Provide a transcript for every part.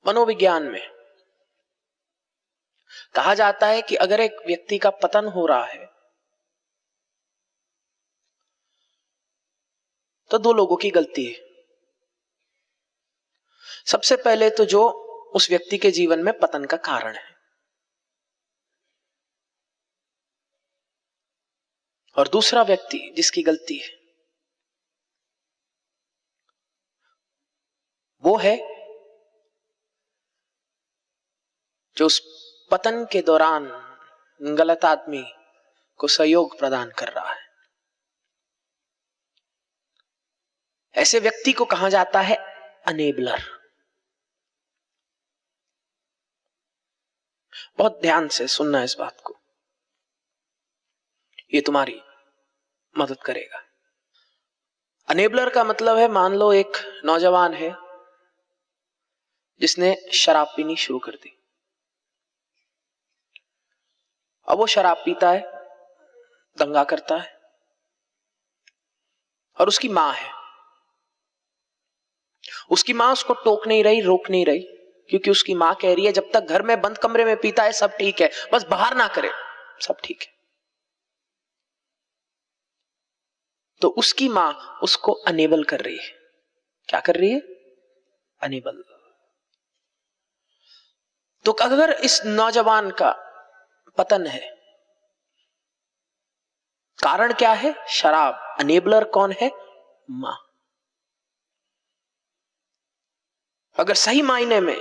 मनोविज्ञान में कहा जाता है कि अगर एक व्यक्ति का पतन हो रहा है तो दो लोगों की गलती है। सबसे पहले तो जो उस व्यक्ति के जीवन में पतन का कारण है, और दूसरा व्यक्ति जिसकी गलती है वो है जो उस पतन के दौरान गलत आदमी को सहयोग प्रदान कर रहा है। ऐसे व्यक्ति को कहा जाता है अनेबलर। बहुत ध्यान से सुनना इस बात को, ये तुम्हारी मदद करेगा। अनेबलर का मतलब है, मान लो एक नौजवान है जिसने शराब पीनी शुरू कर दी। अब वो शराब पीता है, दंगा करता है, और उसकी मां है। उसकी मां उसको टोक नहीं रही, रोक नहीं रही, क्योंकि उसकी मां कह रही है जब तक घर में बंद कमरे में पीता है सब ठीक है, बस बाहर ना करे, सब ठीक है। तो उसकी मां उसको अनेबल कर रही है। क्या कर रही है? अनेबल। तो अगर इस नौजवान का पतन है, कारण क्या है? शराब। अनेबलर कौन है? मां। अगर सही मायने में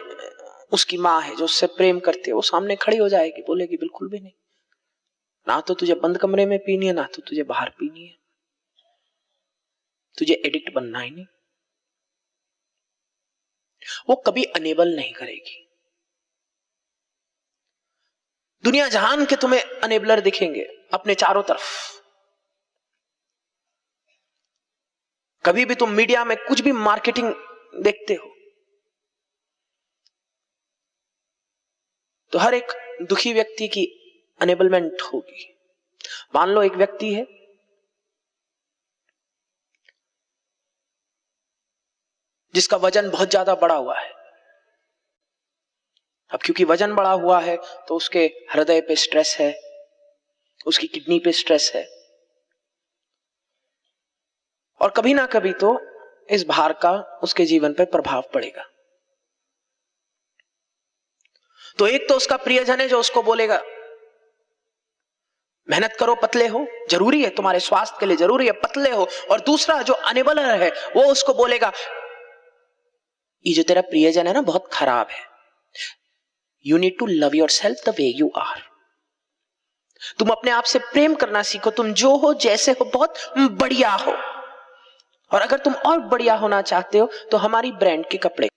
उसकी मां है जो उससे प्रेम करती है, वो सामने खड़ी हो जाएगी, बोलेगी बिल्कुल भी नहीं, ना तो तुझे बंद कमरे में पीनी है, ना तो तुझे बाहर पीनी है, तुझे एडिक्ट बनना ही नहीं। वो कभी अनेबल नहीं करेगी। दुनिया जहान के तुम्हें अनेबलर दिखेंगे अपने चारों तरफ। कभी भी तुम मीडिया में कुछ भी मार्केटिंग देखते हो तो हर एक दुखी व्यक्ति की अनेबलमेंट होगी। मान लो एक व्यक्ति है जिसका वजन बहुत ज्यादा बढ़ा हुआ है। अब क्योंकि वजन बढ़ा हुआ है तो उसके हृदय पे स्ट्रेस है, उसकी किडनी पे स्ट्रेस है, और कभी ना कभी तो इस भार का उसके जीवन पे प्रभाव पड़ेगा। तो एक तो उसका प्रियजन है जो उसको बोलेगा मेहनत करो, पतले हो, जरूरी है, तुम्हारे स्वास्थ्य के लिए जरूरी है, पतले हो। और दूसरा जो अनेबलर है वो उसको बोलेगा ये जो तेरा प्रियजन है ना बहुत खराब है, you need to love yourself the way you are. तुम अपने आप से प्रेम करना सीखो, तुम जो हो जैसे हो बहुत बढ़िया हो, और अगर तुम और बढ़िया होना चाहते हो तो हमारी ब्रांड के कपड़े।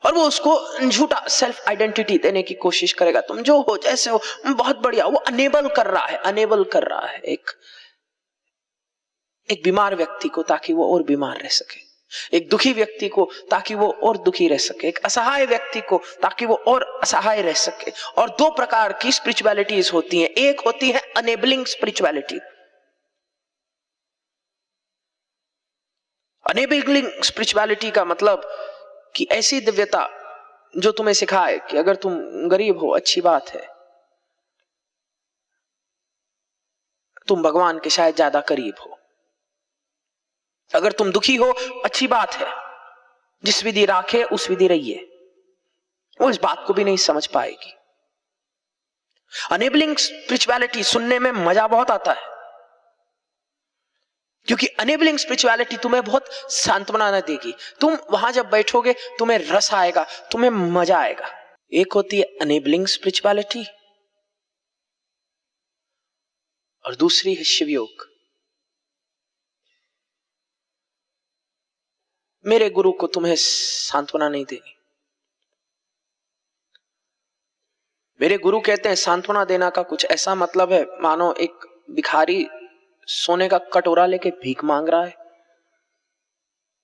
और वो उसको झूठा सेल्फ आइडेंटिटी देने की कोशिश करेगा, तुम जो हो जैसे हो बहुत बढ़िया। वो अनेबल कर रहा है, अनेबल कर रहा है एक बीमार व्यक्ति को ताकि वो और बीमार रह सके, एक दुखी व्यक्ति को ताकि वो और दुखी रह सके, एक असहाय व्यक्ति को ताकि वो और असहाय रह सके। और दो प्रकार की स्पिरिचुअलिटीज होती हैं। एक होती है अनेबलिंग स्पिरिचुअलिटी। अनेबलिंग स्पिरिचुअलिटी का मतलब कि ऐसी दिव्यता जो तुम्हें सिखाए कि अगर तुम गरीब हो अच्छी बात है, तुम भगवान के शायद ज्यादा करीब हो। अगर तुम दुखी हो अच्छी बात है, जिस विधि राखे उस विधि रहिए। वो इस बात को भी नहीं समझ पाएगी। अनेबलिंग स्पिरिचुअलिटी सुनने में मजा बहुत आता है, क्योंकि अनेबलिंग स्पिरिचुअलिटी तुम्हें बहुत सांत्वना न देगी। तुम वहां जब बैठोगे तुम्हें रस आएगा, तुम्हें मजा आएगा। एक होती है अनेबलिंग स्पिरिचुअलिटी और दूसरी है शिव योग। मेरे गुरु को तुम्हें सांत्वना नहीं देनी। मेरे गुरु कहते हैं सांत्वना देना का कुछ ऐसा मतलब है मानो एक भिखारी सोने का कटोरा लेके भीख मांग रहा है।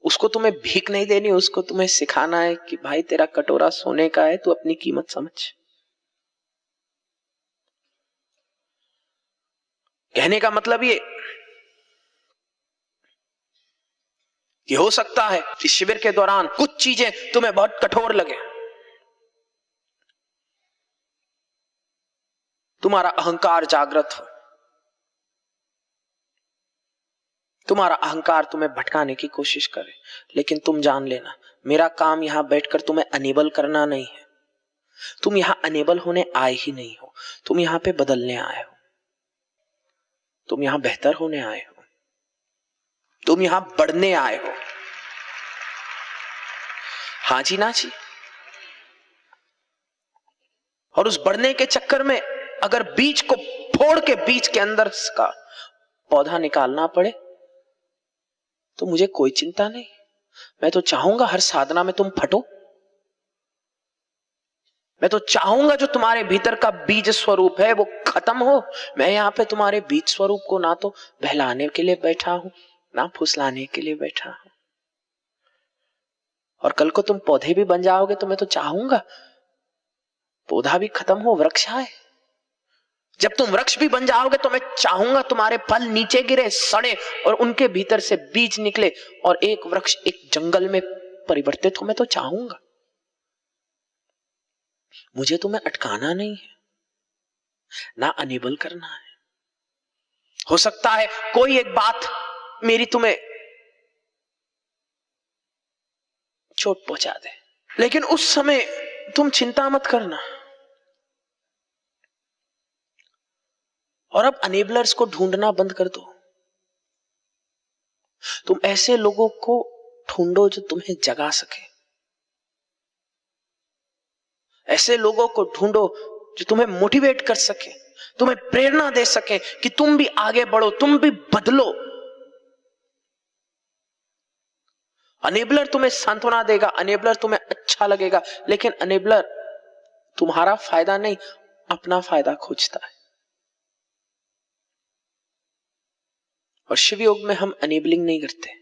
उसको तुम्हें भीख नहीं देनी, उसको तुम्हें सिखाना है कि भाई तेरा कटोरा सोने का है, तू अपनी कीमत समझ। कहने का मतलब ये कि हो सकता है इस शिविर के दौरान कुछ चीजें तुम्हें बहुत कठोर लगे, तुम्हारा अहंकार जागृत हो, तुम्हारा अहंकार तुम्हें भटकाने की कोशिश करे, लेकिन तुम जान लेना मेरा काम यहां बैठकर तुम्हें अनेबल करना नहीं है। तुम यहां अनेबल होने आए ही नहीं हो, तुम यहां पे बदलने आए हो, तुम यहां बेहतर होने आए हो, तुम यहां बढ़ने आए हो। हाँ जी ना जी। और उस बढ़ने के चक्कर में अगर बीज को फोड़ के बीज के अंदर का पौधा निकालना पड़े तो मुझे कोई चिंता नहीं। मैं तो चाहूंगा हर साधना में तुम फटो। मैं तो चाहूंगा जो तुम्हारे भीतर का बीज स्वरूप है वो खत्म हो। मैं यहां पे तुम्हारे बीज स्वरूप को ना तो बहलाने के लिए बैठा हूं ना फुसलाने के लिए बैठा हूं। और कल को तुम पौधे भी बन जाओगे तो मैं तो चाहूंगा पौधा भी खत्म हो, वृक्ष आए। जब तुम वृक्ष भी बन जाओगे तो मैं चाहूंगा तुम्हारे फल नीचे गिरे, सड़े और उनके भीतर से बीज निकले और एक वृक्ष एक जंगल में परिवर्तित हो। मैं तो चाहूंगा। मुझे तुम्हें अटकाना नहीं है, ना अनेबल करना है। हो सकता है कोई एक बात मेरी तुम्हें चोट पहुंचा दे, लेकिन उस समय तुम चिंता मत करना। और अब अनेबलर्स को ढूंढना बंद कर दो। तुम ऐसे लोगों को ढूंढो जो तुम्हें जगा सके। ऐसे लोगों को ढूंढो जो तुम्हें मोटिवेट कर सके, तुम्हें प्रेरणा दे सके कि तुम भी आगे बढ़ो, तुम भी बदलो। अनेबलर तुम्हें सांत्वना देगा, अनेबलर तुम्हें अच्छा लगेगा, लेकिन अनेबलर तुम्हारा फायदा नहीं, अपना फायदा खोजता है। और शिव योग में हम अनेबलिंग नहीं करते।